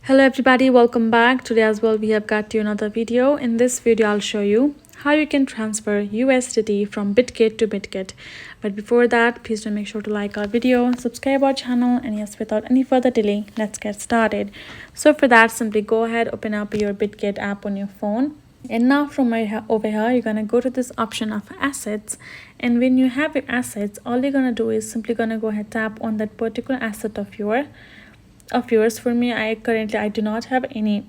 Hello everybody, welcome back. Today as well we have got you another video. In this video I'll show you how you can transfer USDT from Bitget to Bitget. But before that, please do make sure to like our video, subscribe our channel, and yes, without any further delay, let's get started. So for that, simply go ahead, open up your Bitget app on your phone. And now from over here, you're gonna go to this option of assets, and when you have your assets, all you're gonna do is simply gonna go ahead, tap on that particular asset of yours. For me, I do not have any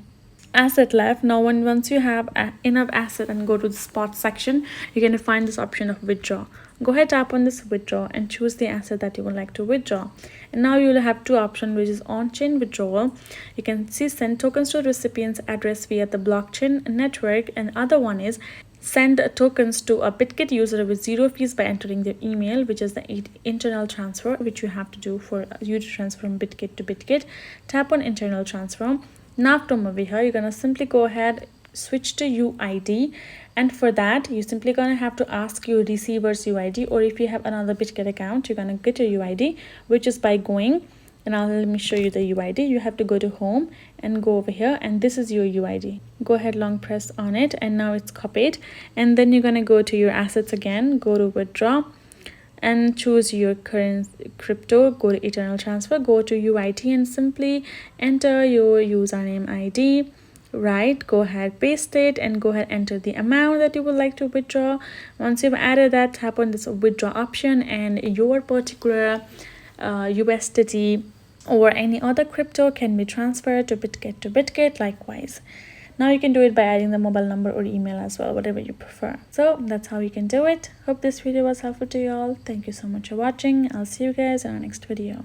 asset left. Now once you have enough asset and go to the spot section, you're going to find this option of withdraw. Go ahead, tap on this withdraw and choose the asset that you would like to withdraw. And now you will have two options, which is on-chain withdrawal. You can see send tokens to recipient's address via the blockchain network, and other one is send tokens to a Bitget user with zero fees by entering their email, which is the internal transfer, which you have to do for you to transfer from Bitget to Bitget. Tap on internal transfer. Now from over here, you're gonna simply go ahead, switch to UID, and for that you simply gonna have to ask your receiver's UID, or if you have another Bitget account, you're gonna get your UID, which is by going. And now let me show you the UID. You have to go to home and go over here, and this is your UID. Go ahead, long press on it, and now it's copied. And then you're gonna go to your assets again, go to withdraw and choose your current crypto, go to eternal transfer, go to UID and simply enter your username ID. Right, go ahead, paste it, and go ahead, enter the amount that you would like to withdraw. Once you've added that, tap on this withdraw option, and your particular USDT or any other crypto can be transferred to Bitget likewise. Now you can do it by adding the mobile number or email as well, whatever you prefer. So that's how you can do it. Hope this video was helpful to you all. Thank you so much for watching. I'll see you guys in our next video.